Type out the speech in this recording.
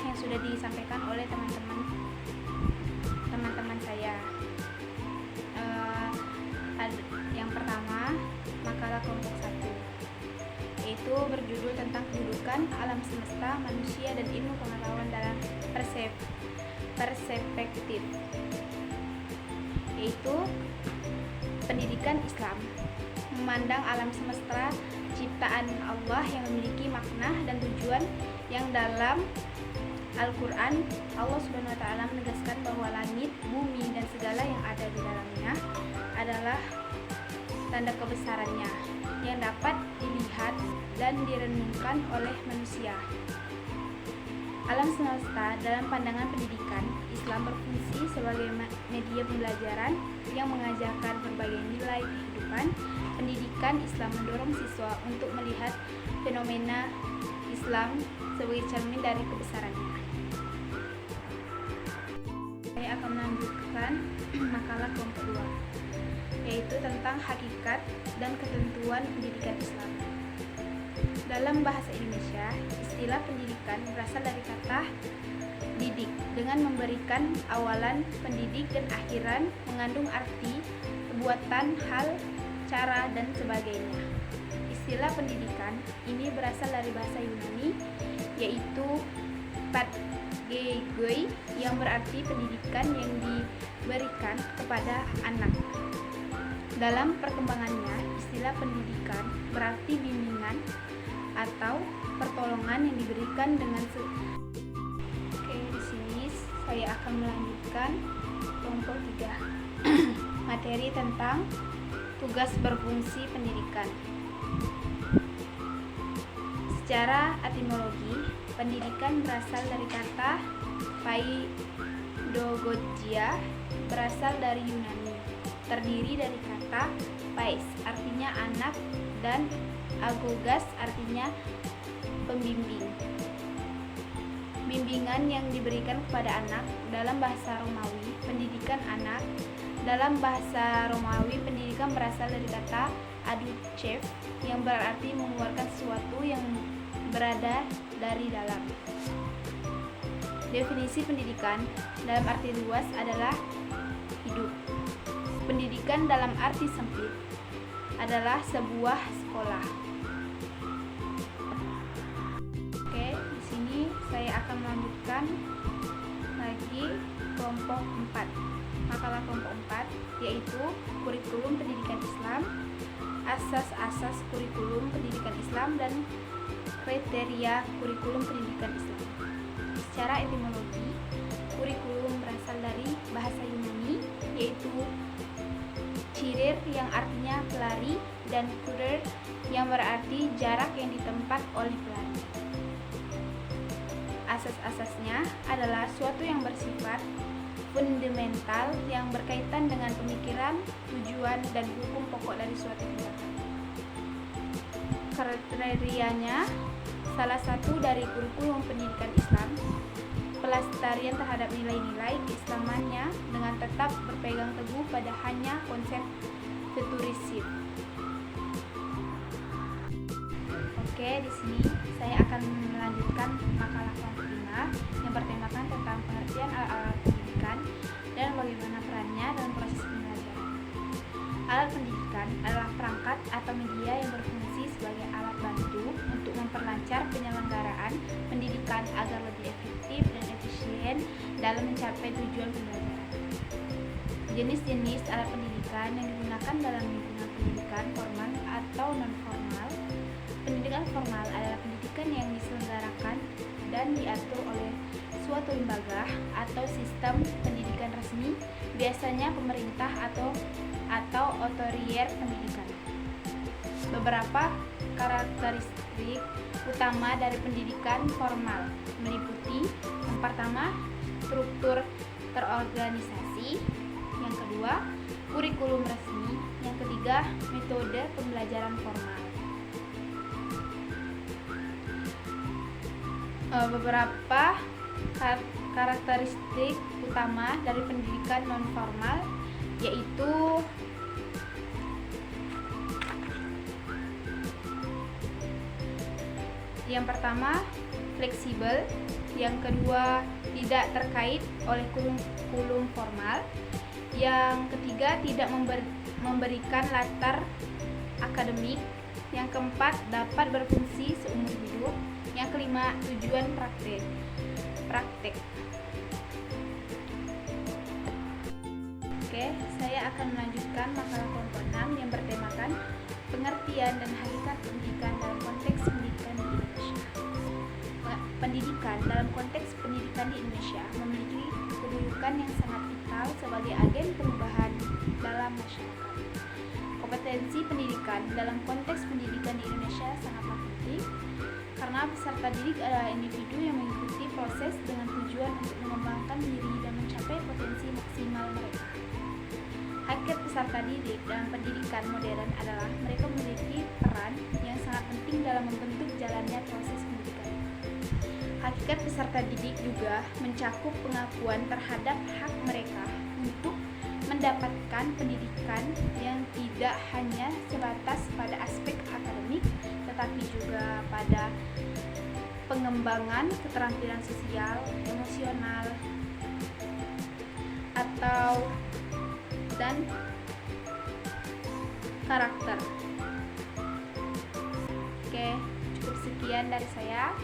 yang sudah disampaikan oleh teman-teman saya. Yang pertama, makalah kelompok 1, yaitu berjudul tentang kedudukan alam semesta, manusia, dan ilmu pengetahuan dalam perspektif, yaitu pendidikan Islam memandang alam semesta ciptaan Allah yang memiliki makna dan tujuan yang dalam Al-Quran Allah Subhanahu wa Ta'ala menegaskan bahwa langit, bumi, dan segala yang ada di dalamnya adalah tanda kebesarannya yang dapat dilihat dan direnungkan oleh manusia. Alam semesta dalam pandangan pendidikan Islam berfungsi sebagai media pembelajaran yang mengajarkan berbagai nilai kehidupan. Pendidikan Islam mendorong siswa untuk melihat fenomena Islam sebagai cermin dari kebesarannya. Saya akan melanjutkan makalah kelompok 2, yaitu tentang hakikat dan ketentuan pendidikan Islam. Dalam bahasa Indonesia, istilah pendidikan berasal dari kata didik dengan memberikan awalan pendidik dan akhiran mengandung arti perbuatan, hal, cara, dan sebagainya. Istilah pendidikan ini berasal dari bahasa Yunani, yaitu patgegoi, yang berarti pendidikan yang diberikan kepada anak. Dalam perkembangannya, istilah pendidikan berarti bimbingan atau pertolongan yang diberikan dengan Oke, di sini saya akan melanjutkan kelompok 3. Materi tentang tugas berfungsi pendidikan. Secara etimologi, pendidikan berasal dari kata paidogogia, berasal dari Yunani, terdiri dari kata pais artinya anak dan agogas artinya pembimbing. Bimbingan yang diberikan kepada anak. Dalam bahasa Romawi, pendidikan anak. Dalam bahasa Romawi, pendidikan berasal dari kata aducev yang berarti mengeluarkan sesuatu yang berada dari dalam. Definisi pendidikan dalam arti luas adalah hidup. Pendidikan dalam arti sempit adalah sebuah sekolah. Oke, di sini saya akan melanjutkan lagi kelompok 4. Makalah kelompok 4, yaitu kurikulum pendidikan Islam, asas-asas kurikulum pendidikan Islam, dan kriteria kurikulum pendidikan Islam. Secara etimologi, kurikulum berasal dari bahasa Yunani, yaitu cirir yang artinya pelari, dan kurer yang berarti jarak yang ditempat oleh pelari. Asas-asasnya adalah suatu yang bersifat fundamental yang berkaitan dengan pemikiran, tujuan, dan hukum pokok dari suatu tindakan. Kriterianya, salah satu dari kurikulum pendidikan Islam, pelestarian terhadap nilai-nilai keislamannya dengan tetap berpegang teguh pada hanya konsep futuristik. Oke, di sini saya akan melanjutkan makalah kelompok 5 yang bertemakan tentang pengertian alat pendidikan dan bagaimana perannya dalam proses pembelajaran. Alat pendidikan adalah perangkat atau media yang berfungsi sebagai alat bantu untuk memperlancar penyelenggaraan pendidikan agar lebih efektif dan efisien dalam mencapai tujuan pembelajaran. Jenis-jenis alat pendidikan yang digunakan dalam lingkungan pendidikan formal atau non-formal. Pendidikan formal adalah pendidikan yang diselenggarakan dan diatur oleh suatu lembaga atau sistem pendidikan resmi, biasanya pemerintah atau otorier pendidikan. Beberapa karakteristik utama dari pendidikan formal meliputi: yang pertama, struktur terorganisasi; yang kedua, kurikulum resmi; yang ketiga, metode pembelajaran formal. Beberapa karakteristik utama dari pendidikan non-formal yaitu Yang pertama, fleksibel. Yang kedua, tidak terkait oleh kurikulum formal. Yang ketiga, tidak memberikan latar akademik. Yang keempat, dapat berfungsi seumur hidup. Yang kelima, tujuan praktek. Oke, saya akan melanjutkan makalah kelompok 6 yang bertemakan pengertian dan hakikat pendidikan dalam konteks pendidikan di Indonesia. Pendidikan dalam konteks pendidikan di Indonesia memiliki kedudukan yang sangat vital sebagai agen perubahan dalam masyarakat. Kompetensi pendidikan dalam konteks pendidikan di Indonesia sangatlah penting karena peserta didik adalah individu yang mengikuti proses dengan tujuan untuk mengembangkan diri dan mencapai potensi maksimal mereka. Hakikat peserta didik dalam pendidikan modern adalah mereka memiliki peran yang sangat penting dalam membentuk jalannya proses pendidikan. Hakikat peserta didik juga mencakup pengakuan terhadap hak mereka untuk mendapatkan pendidikan yang tidak hanya sebatas pada aspek akademik, tetapi juga pada pengembangan keterampilan sosial, emosional, dan karakter. Oke, cukup sekian dari saya.